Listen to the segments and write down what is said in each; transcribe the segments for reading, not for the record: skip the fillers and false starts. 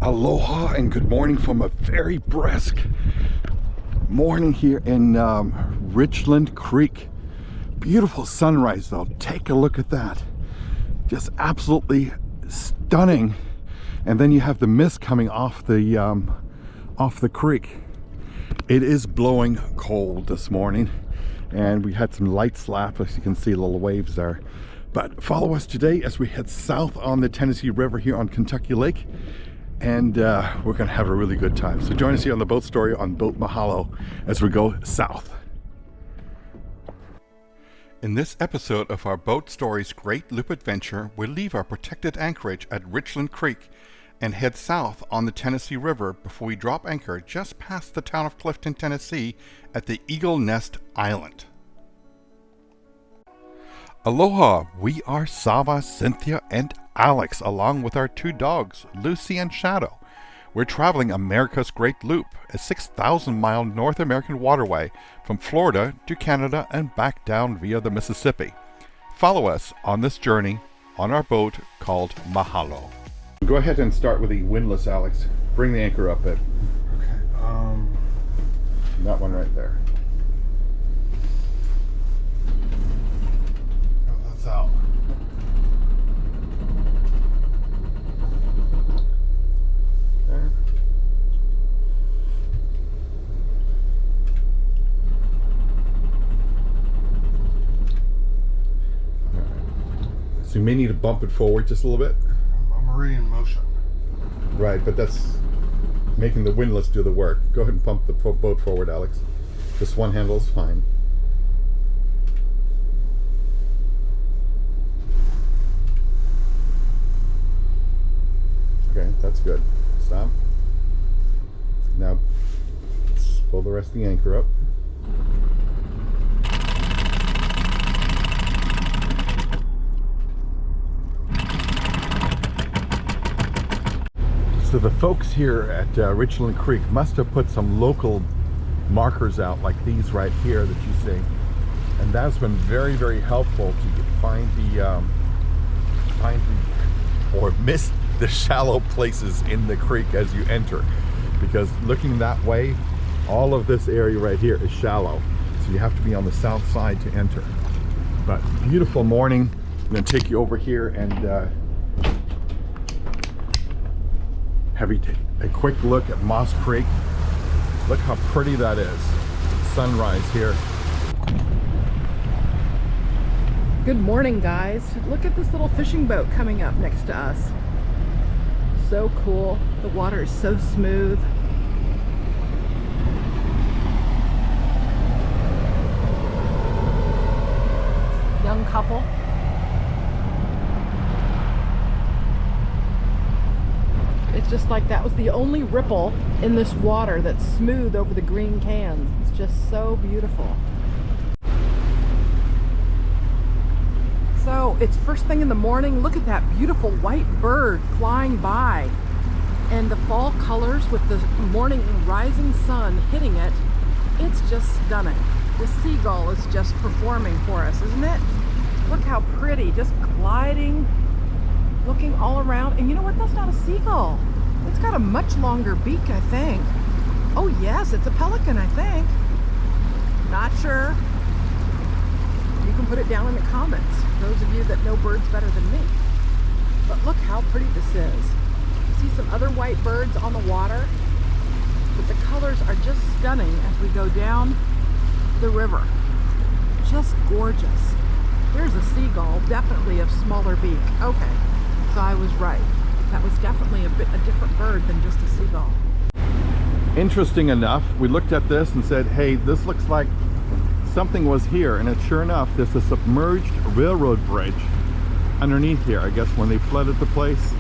Aloha and good morning from a very brisk morning here in Richland Creek. Beautiful sunrise though. Take a look at that. Just absolutely stunning. And then you have the mist coming off the creek. It is blowing cold this morning, and we had some light slap, as you can see, little waves there. But follow us today as we head south on the Tennessee River here on Kentucky Lake, and we're gonna have a really good time. So join us here on the boat story on Boat Mahalo as we go south. In this episode of our Boat Stories Great Loop Adventure, we'll leave our protected anchorage at Richland Creek and head south on the Tennessee River before we drop anchor just past the town of Clifton, Tennessee at the Eagle Nest Island. Aloha, we are Sava, Cynthia, and Alex, along with our two dogs, Lucy and Shadow. We're traveling America's Great Loop, a 6,000-mile North American waterway from Florida to Canada and back down via the Mississippi. Follow us on this journey on our boat called Mahalo. Go ahead and start with the windlass, Alex. Bring the anchor up it. Okay. That one right there. Oh, that's out. Okay. So you may need to bump it forward just a little bit. I'm already in motion. Right, but that's making the windlass do the work. Go ahead and pump the boat forward, Alex. Just one handle is fine. Okay, that's good. Stop. Now, let's pull the rest of the anchor up. So the folks here at Richland Creek must have put some local markers out like these right here that you see, and that's been very, very helpful to find or miss the shallow places in the creek as you enter, because looking that way, all of this area right here is shallow, so you have to be on the south side to enter. But beautiful morning. I'm going to take you over here and have you take a quick look at Moss Creek. Look how pretty that is. Sunrise here. Good morning, guys. Look at this little fishing boat coming up next to us. So cool. The water is so smooth. Young couple. It's just like that was the only ripple in this water that's smooth over the green cans. It's just so beautiful. So it's first thing in the morning. Look at that beautiful white bird flying by. And the fall colors with the morning and rising sun hitting it. It's just stunning. The seagull is just performing for us, isn't it? Look how pretty, just gliding, looking all around. And you know what? That's not a seagull. It's got a much longer beak, I think. Oh yes, it's a pelican, I think. Not sure. You can put it down in the comments, those of you that know birds better than me. But look how pretty this is. You see some other white birds on the water, but the colors are just stunning as we go down the river. Just gorgeous. There's a seagull, definitely of smaller beak. Okay, so I was right. That was definitely a different bird than just a seagull. Interesting enough, we looked at this and said, hey, this looks like something was here, and sure enough, there's a submerged railroad bridge underneath here. I guess when they flooded the place,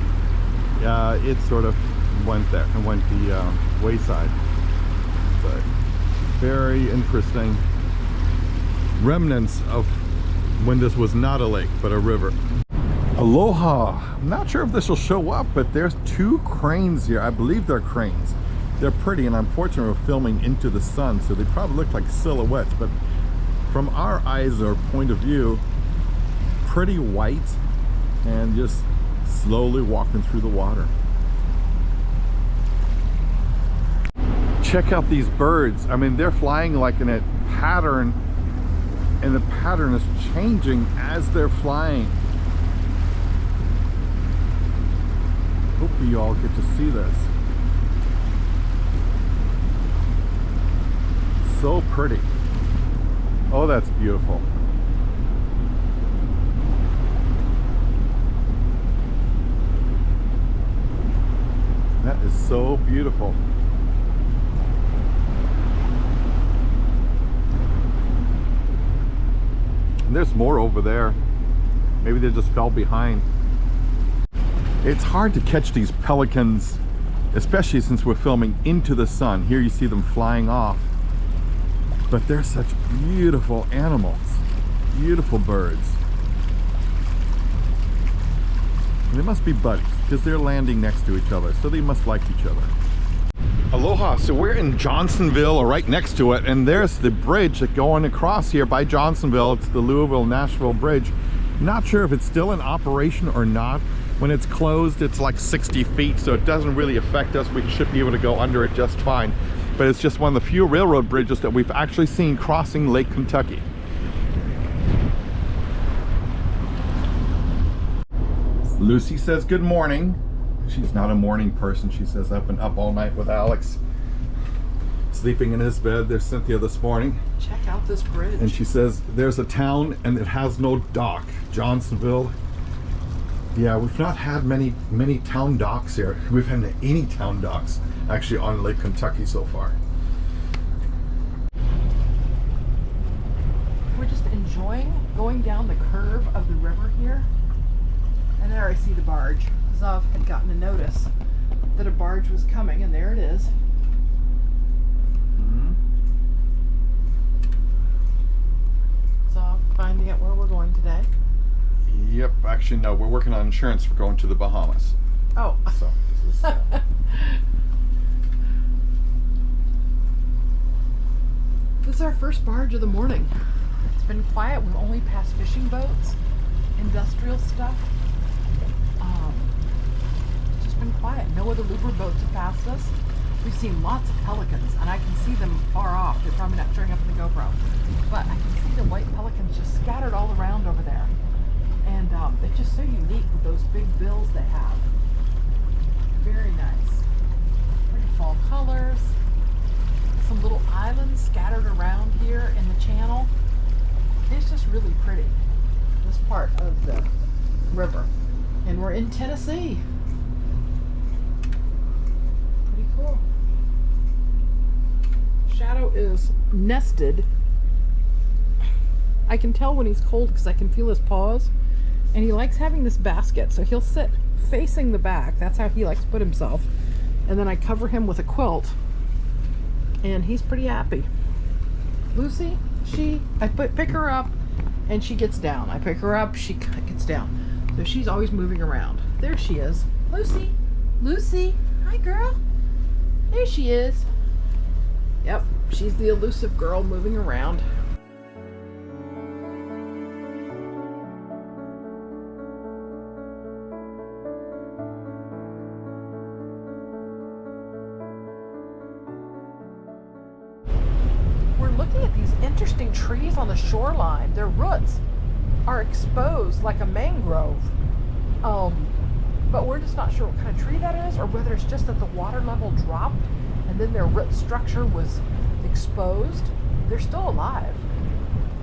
it sort of went there and went the wayside. But very interesting remnants of when this was not a lake but a river. Aloha. I'm not sure if this will show up, but there's two cranes here. I believe they're cranes. They're pretty, and unfortunately we're filming into the sun, so they probably look like silhouettes, but from our eyes or point of view, pretty white and just slowly walking through the water. check out these birds. I mean, they're flying like in a pattern, and the pattern is changing as they're flying. Hopefully you all get to see this. So pretty. Oh, that's beautiful. That is so beautiful. And there's more over there. Maybe they just fell behind. It's hard to catch these pelicans, especially since we're filming into the sun. Here you see them flying off. But they're such beautiful animals, beautiful birds. And they must be buddies because they're landing next to each other, so they must like each other. Aloha, so we're in Johnsonville, or right next to it, and there's the bridge that going across here by Johnsonville. It's the Louisville-Nashville Bridge. Not sure if it's still in operation or not. When it's closed, it's like 60 feet, so it doesn't really affect us. We should be able to go under it just fine. But it's just one of the few railroad bridges that we've actually seen crossing Lake Kentucky. Lucy says good morning. She's not a morning person. She says I've been up all night with Alex, sleeping in his bed. There's Cynthia this morning. Check out this bridge. And she says there's a town and it has no dock. Johnsonville. Yeah, we've not had many town docks here. We've had any town docks actually on Lake Kentucky so far. We're just enjoying going down the curve of the river here. And there I see the barge. Zav had gotten a notice that a barge was coming, and there it is. Zav finding out where we're going today. Yep, actually no, we're working on insurance for going to the Bahamas. Oh. So this is This is our first barge of the morning. It's been quiet. We've only passed fishing boats, industrial stuff. It's just been quiet. No other looper boats have passed us. We've seen lots of pelicans, and I can see them far off. They're probably not showing up in the GoPro. But I can see the white pelicans just scattered all around over there. And they're just so unique with those big bills they have. Very nice. Pretty fall colors. Some little islands scattered around here in the channel. It's just really pretty, this part of the river. And we're in Tennessee. Pretty cool. Shadow is nested. I can tell when he's cold because I can feel his paws. And he likes having this basket, so he'll sit facing the back. That's how he likes to put himself. And then I cover him with a quilt. And he's pretty happy. Lucy, I pick her up and she gets down. I pick her up, she gets down. So she's always moving around. There she is. Lucy, Lucy, hi girl. There she is. Yep, she's the elusive girl moving around. Looking at these interesting trees on the shoreline. Their roots are exposed like a mangrove, but we're just not sure what kind of tree that is, or whether it's just that the water level dropped and then their root structure was exposed. They're still alive,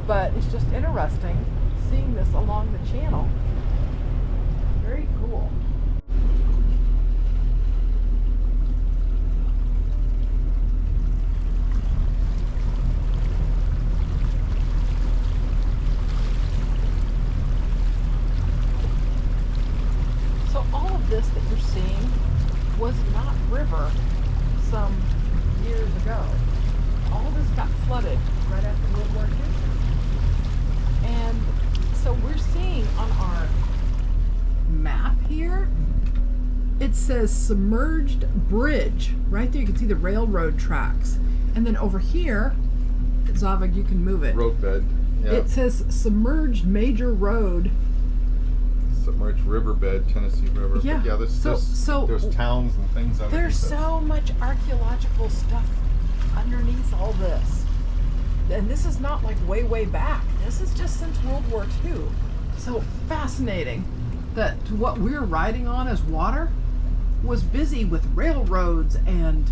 but it's just interesting seeing this along the channel. Very cool. This that you're seeing was not river some years ago. All this got flooded right after World War II. And so we're seeing on our map here, it says Submerged Bridge. Right there you can see the railroad tracks. And then over here, Zavig, you can move it. Road bed. Yeah. It says Submerged Major Road. Submerged riverbed, Tennessee River. Yeah. But yeah, there's towns and things underneath. There's so much archaeological stuff underneath all this. And this is not like way, way back. This is just since World War II. So fascinating that what we're riding on as water was busy with railroads and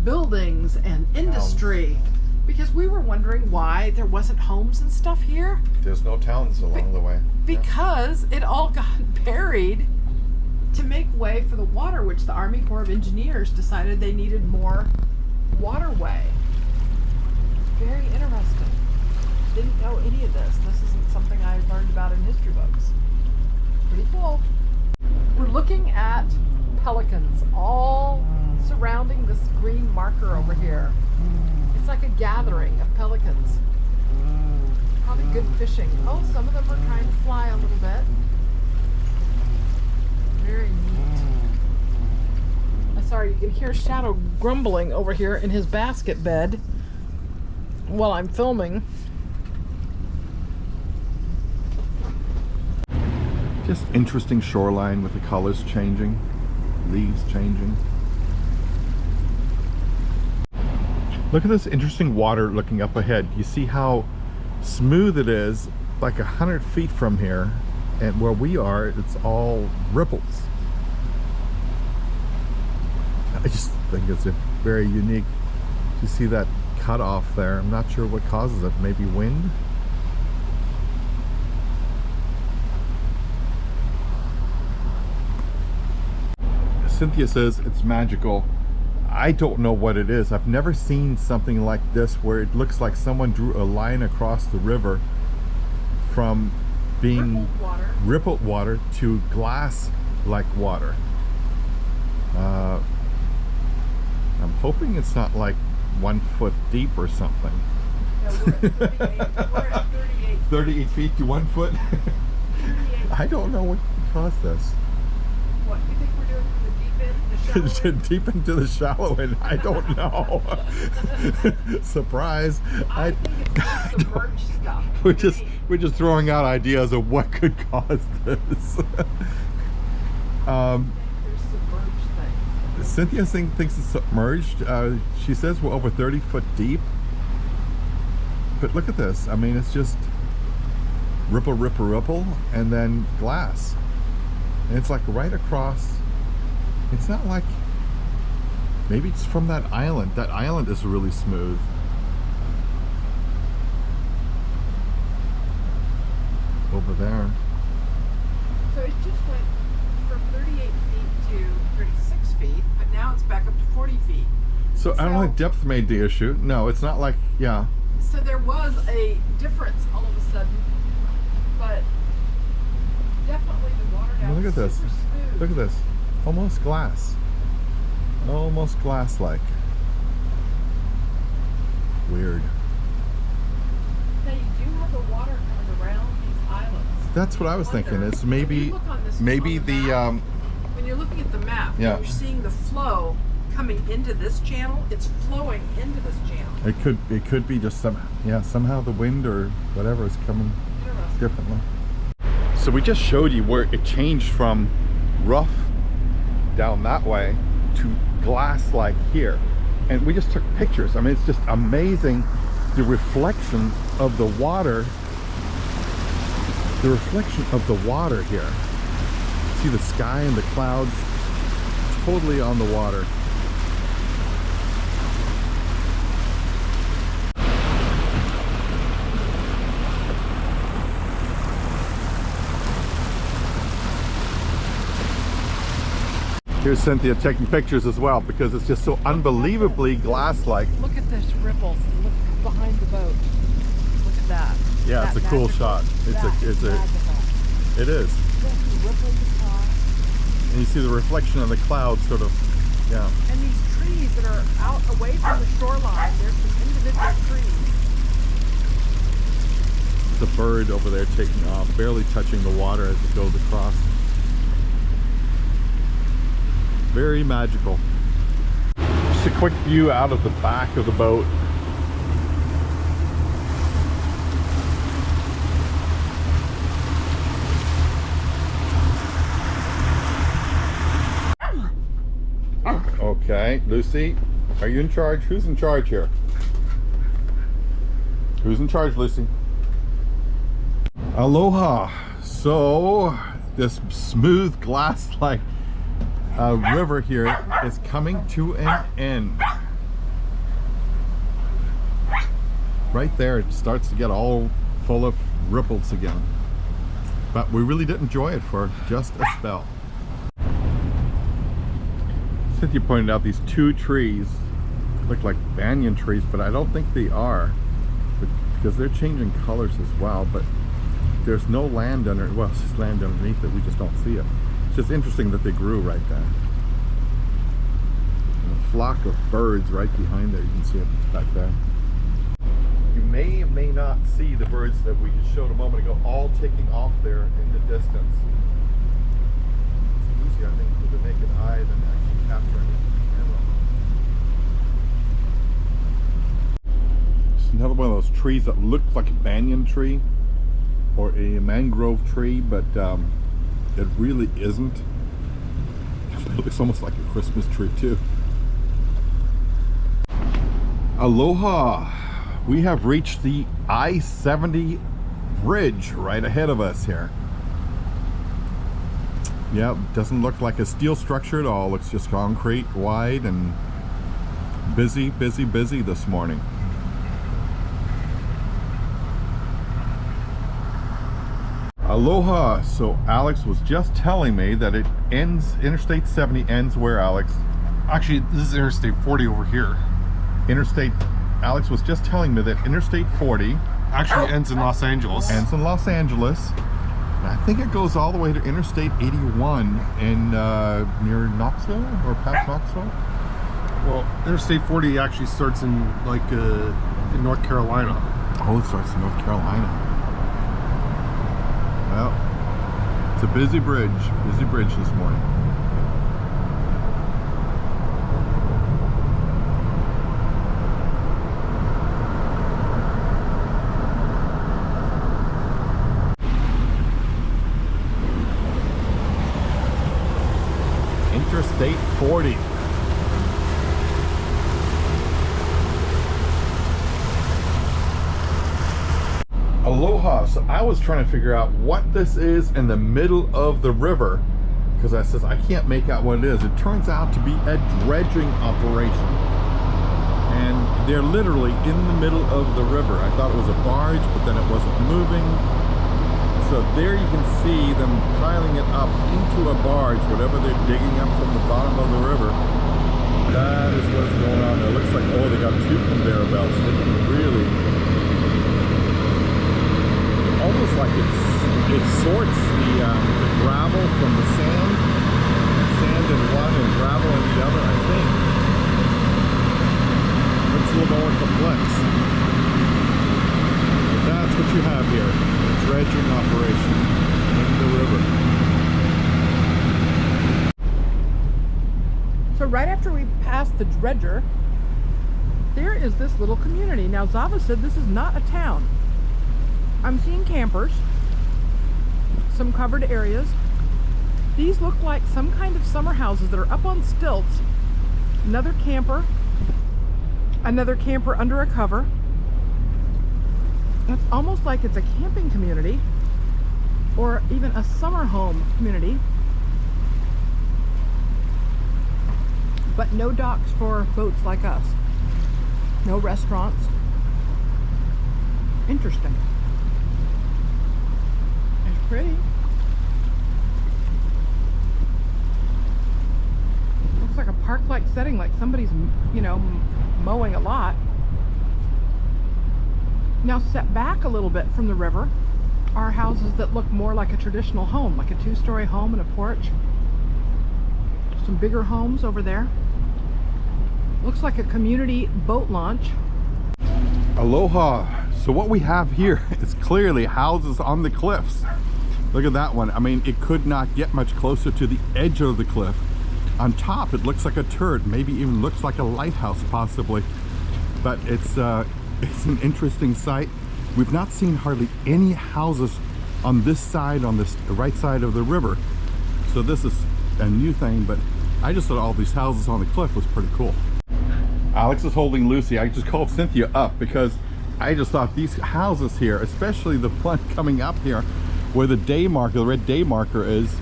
buildings and industry. Because we were wondering why there wasn't homes and stuff here. There's no towns along the way. Because it all got buried to make way for the water, which the Army Corps of Engineers decided they needed more waterway. Very interesting. Didn't know any of this. This isn't something I learned about in history books. Pretty cool. We're looking at pelicans all surrounding this green marker over here. It's like a gathering of pelicans. Probably good fishing. Oh, some of them are trying to fly a little bit. Very neat. I'm sorry, you can hear Shadow grumbling over here in his basket bed while I'm filming. Just interesting shoreline with the colors changing, leaves changing. Look at this interesting water looking up ahead. You see how smooth it is, like 100 feet from here, and where we are, it's all ripples. I just think it's a very unique. You see that cut off there? I'm not sure what causes it. Maybe wind? Cynthia says it's magical. I don't know what it is. I've never seen something like this where it looks like someone drew a line across the river from being rippled water to glass like water. I'm hoping it's not like 1 foot deep or something. No, we're at 38. 38 feet to 1 foot? I don't know what caused this. What, you think we're doing from the deep end, the shallow end? Deep into the shallow end, I don't know. Surprise. I think it's submerged stuff. We're just throwing out ideas of what could cause this. There's submerged things. Cynthia thinks it's submerged. She says we're over 30 foot deep. But look at this. I mean, it's just ripple, ripple, ripple, and then glass. And it's like right across. It's not like, maybe it's from that island. That island is really smooth. Over there. So it just went from 38 feet to 36 feet, but now it's back up to 40 feet. So I don't think depth made the issue. No, it's not like, yeah. So there was a difference all of a sudden, but definitely the water now Look at is this. super smooth. Look at this. Almost glass. Almost glass-like. Weird. Now you do have the water coming around these islands. That's what I was thinking. It's When maybe you look on this- maybe on the the map, when you're looking at the map, Yeah. you're seeing the flow coming into this channel. It's flowing into this channel. it could be just somehow the wind or whatever is coming Interesting. differently. So we just showed you where it changed from rough down that way to glass like here, and we just took pictures. I mean, it's just amazing the reflection of the water. The reflection of the water here. See the sky and the clouds totally on the water. Here's Cynthia taking pictures as well because it's just so unbelievably glass-like. Look at this ripples. Look behind the boat. Look at that. Yeah, it's a cool shot. It is. Ripples across. And you see the reflection of the clouds sort of, yeah. And these trees that are out away from the shoreline, there's some individual trees. There's a bird over there taking off, barely touching the water as it goes across. Very magical. Just a quick view out of the back of the boat. Okay, Lucy, Are you in charge? Who's in charge here? Who's in charge, Lucy? Aloha. So this smooth glass-like river here is coming to an end. Right there, it starts to get all full of ripples again. But we really did enjoy it for just a spell. Cynthia pointed out these two trees look like banyan trees, but I don't think they are, because they're changing colors as well. But there's no land under, well, it's just land underneath it, we just don't see it. It's just interesting that they grew right there. And a flock of birds right behind there, you can see it back there. You may or may not see the birds that we just showed a moment ago all taking off there in the distance. It's easier, I think, for the naked eye than actually capturing it with the camera. It's another one of those trees that look like a banyan tree or a mangrove tree, but it really isn't. It looks almost like a Christmas tree too. Aloha! We have reached the I-70 bridge right ahead of us here. Yeah, doesn't look like a steel structure at all. Looks just concrete, wide, and busy, busy, busy this morning. Aloha. So Alex was just telling me that it ends, Interstate 70 ends where, Alex? Actually, this is Interstate 40 over here. Alex was just telling me that Interstate 40 Actually ends in Los Angeles. ends in Los Angeles. I think it goes all the way to Interstate 81 in near Knoxville or past Knoxville. Well, Interstate 40 actually starts in in North Carolina. Oh, it starts in North Carolina. Well, it's a busy bridge this morning. Interstate 40. Aloha. So I was trying to figure out what this is in the middle of the river, because I says I can't make out what it is. It turns out to be a dredging operation, and they're literally in the middle of the river. I thought it was a barge, but then it wasn't moving. So there you can see them piling it up into a barge, whatever they're digging up from the bottom of the river. That is what's going on there. It looks like, oh, they got two conveyor belts. They can really, almost like it sorts the gravel from the sand in one and gravel in the other, I think. Looks a little more complex. But that's what you have here. Dredging operation in the river. So right after we passed the dredger, there is this little community. Now Zava said this is not a town. I'm seeing campers, some covered areas. These look like some kind of summer houses that are up on stilts. Another camper under a cover. It's almost like it's a camping community or even a summer home community, but no docks for boats like us. No restaurants. Interesting. It's pretty. Looks like a park-like setting, like somebody's, you know, mowing a lot. Now set back a little bit from the river are houses that look more like a traditional home, like a two-story home and a porch. Some bigger homes over there. Looks like a community boat launch. Aloha. So what we have here is clearly houses on the cliffs. Look at that one. I mean, it could not get much closer to the edge of the cliff. On top, it looks like a turret, maybe even looks like a lighthouse possibly. But it's an interesting sight. We've not seen hardly any houses on this side, on this right side of the river. So this is a new thing, but I just thought all these houses on the cliff was pretty cool. Alex is holding Lucy. I just called Cynthia up because I just thought these houses here, especially the one coming up here where the day marker, the red day marker is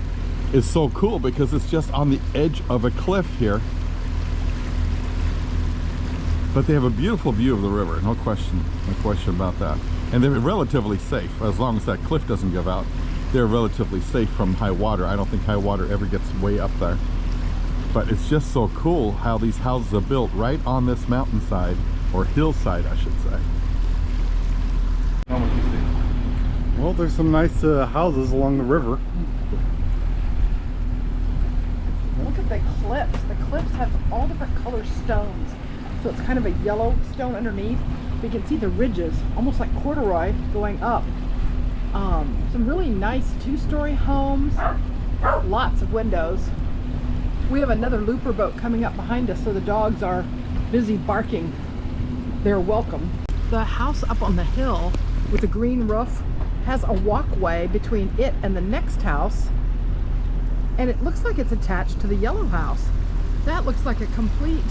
so cool because it's just on the edge of a cliff here. But they have a beautiful view of the river, no question about that. And they're relatively safe, as long as that cliff doesn't give out. They're relatively safe from high water. I don't think high water ever gets way up there. But it's just so cool how these houses are built right on this mountainside, or hillside, I should say. How much you see? Well, there's some nice houses along the river. Look at the cliffs. The cliffs have all different color stones. So it's kind of a yellow stone underneath. We can see the ridges, almost like corduroy, going up. Some really nice two-story homes, lots of windows. We have another looper boat coming up behind us, so the dogs are busy barking. They're welcome. The house up on the hill with the green roof has a walkway between it and the next house, and it looks like it's attached to the yellow house. That looks like a complete,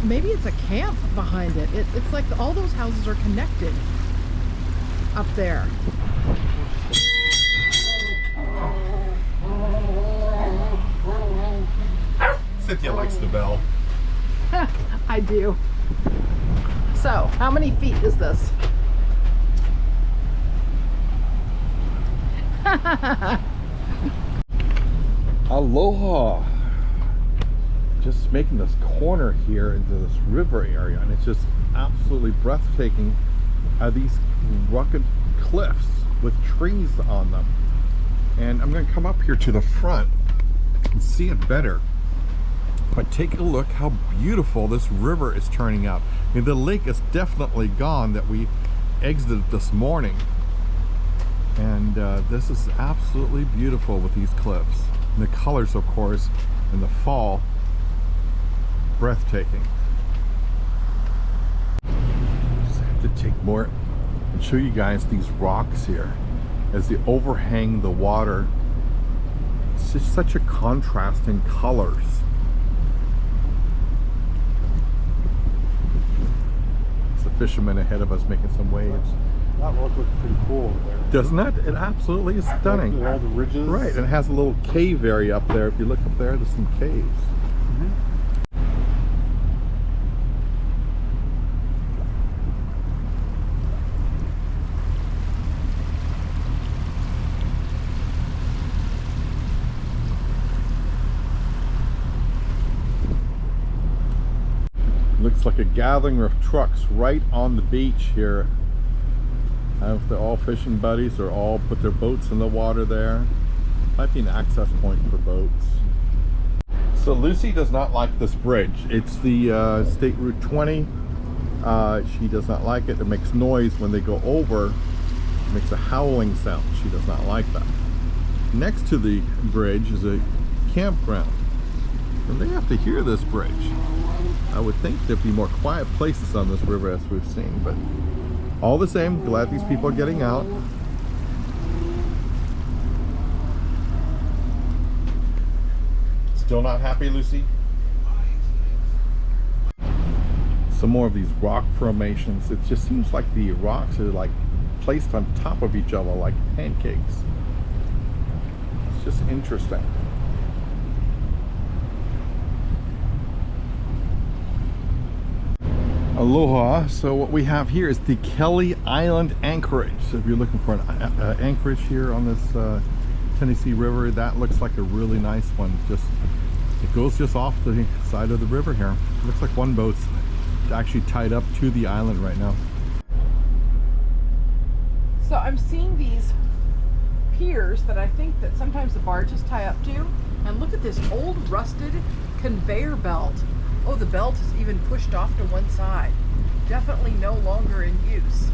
maybe it's a camp behind it. It's like all those houses are connected up there. Cynthia likes the bell. I do. So, how many feet is this? Aloha! Just making this corner here into this river area, and it's just absolutely breathtaking. These rugged cliffs with trees on them. And I'm going to come up here to the front and see it better. But take a look how beautiful this river is turning out. I mean, the lake is definitely gone that we exited this morning. And this is absolutely beautiful with these cliffs. And the colors, of course, in the fall, breathtaking. Just have to take more and show you guys these rocks here as they overhang the water. It's just such a contrast in colors. It's the fishermen ahead of us making some waves. That rock looks pretty cool over there. Doesn't it? It absolutely is stunning. All the ridges. Right, and it has a little cave area up there. If you look up there, there's some caves. Looks like a gathering of trucks right on the beach here. I don't know if they're all fishing buddies or all put their boats in the water there. Might be an access point for boats. So Lucy does not like this bridge. It's the State Route 20. She does not like it. It makes noise when they go over. It makes a howling sound. She does not like that. Next to the bridge is a campground. And they have to hear this bridge. I would think there'd be more quiet places on this river as we've seen, but all the same, glad these people are getting out. Still not happy, Lucy? Some more of these rock formations. It just seems like the rocks are like placed on top of each other like pancakes. It's just interesting. Aloha. So what we have here is the Kelly Island anchorage. So if you're looking for an anchorage here on this Tennessee River, that looks like a really nice one. It goes just off the side of the river here. It looks like one boat's actually tied up to the island right now. So I'm seeing these piers that I think that sometimes the barges tie up to. And look at this old rusted conveyor belt. Oh, the belt is even pushed off to one side. Definitely no longer in use.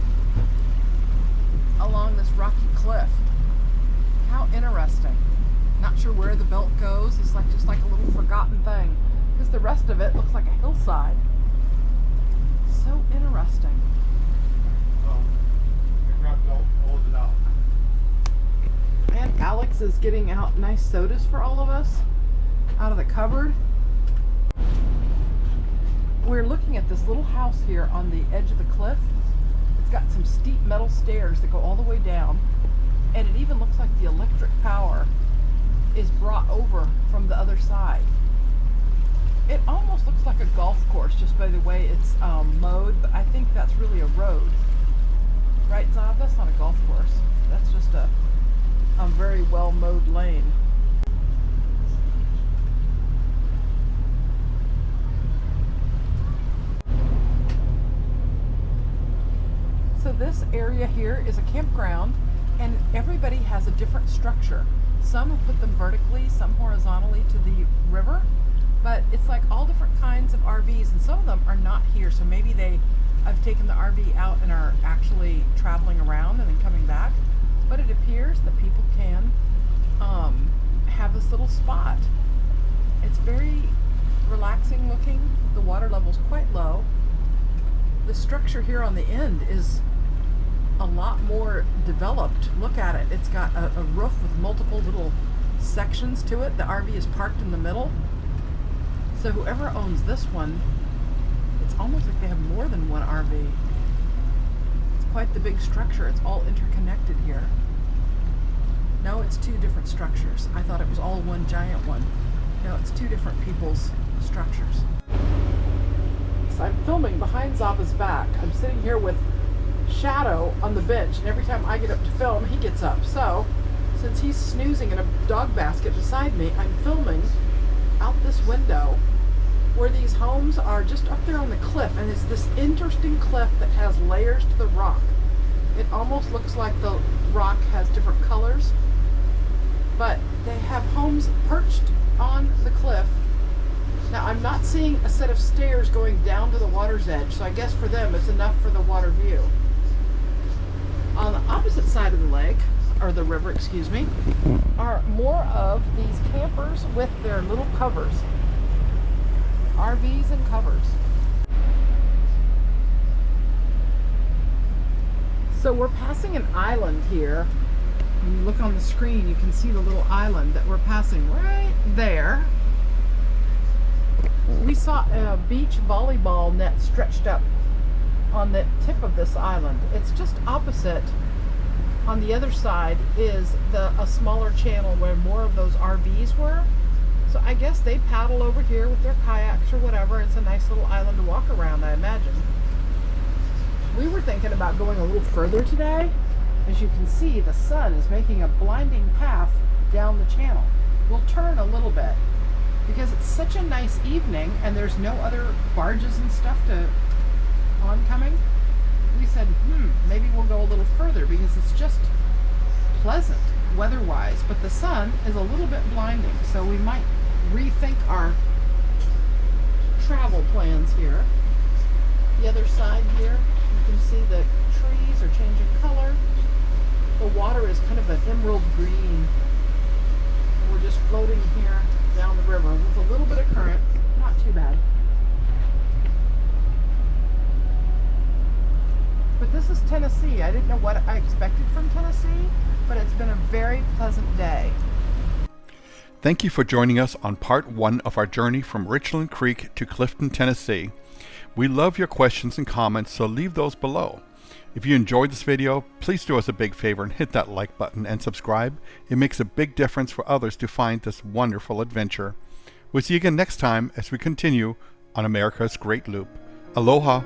Along this rocky cliff. How interesting. Not sure where the belt goes. It's like just like a little forgotten thing. Because the rest of it looks like a hillside. So interesting. And Alex is getting out nice sodas for all of us out of the cupboard. this little house here on the edge of the cliff. It's got some steep metal stairs that go all the way down, and it even looks like the electric power is brought over from the other side. It almost looks like a golf course just by the way it's mowed, but I think that's really a road. Right, Zav? That's not a golf course. That's just a very well mowed lane. So this area here is a campground, and everybody has a different structure. Some have put them vertically, some horizontally to the river, but it's like all different kinds of RVs, and some of them are not here. So maybe they have taken the RV out and are actually traveling around and then coming back. But it appears that people can have this little spot. It's very relaxing looking. The water level's quite low. The structure here on the end is a lot more developed. Look at it. It's got a roof with multiple little sections to it. The RV is parked in the middle. So whoever owns this one, it's almost like they have more than one RV. It's quite the big structure. It's all interconnected here. No, it's two different structures. I thought it was all one giant one. No, it's two different people's structures. So I'm filming behind Zava's back. I'm sitting here with Shadow on the bench, and every time I get up to film, he gets up. So, since he's snoozing in a dog basket beside me, I'm filming out this window where these homes are just up there on the cliff, and it's this interesting cliff that has layers to the rock. It almost looks like the rock has different colors, but they have homes perched on the cliff. Now I'm not seeing a set of stairs going down to the water's edge, so I guess for them it's enough for the water view. On the opposite side of the lake, or the river, excuse me, are more of these campers with their little covers. RVs and covers. So we're passing an island here. When you look on the screen, you can see the little island that we're passing right there. We saw a beach volleyball net stretched up on the tip of this island. It's just opposite. On the other side is a smaller channel where more of those RVs were. So I guess they paddle over here with their kayaks or whatever. It's a nice little island to walk around, I imagine. We were thinking about going a little further today. As you can see, the sun is making a blinding path down the channel. We'll turn a little bit because it's such a nice evening and there's no other barges and stuff to oncoming. We said, maybe we'll go a little further because it's just pleasant weather-wise, but the sun is a little bit blinding, so we might rethink our travel plans here. The other side here, you can see the trees are changing color. The water is kind of an emerald green. And we're just floating here down the river with a little bit of current, not too bad. But this is Tennessee. I didn't know what I expected from Tennessee, but it's been a very pleasant day. Thank you for joining us on part 1 of our journey from Richland Creek to Clifton, Tennessee. We love your questions and comments, so leave those below. If you enjoyed this video, please do us a big favor and hit that like button and subscribe. It makes a big difference for others to find this wonderful adventure. We'll see you again next time as we continue on America's Great Loop. Aloha!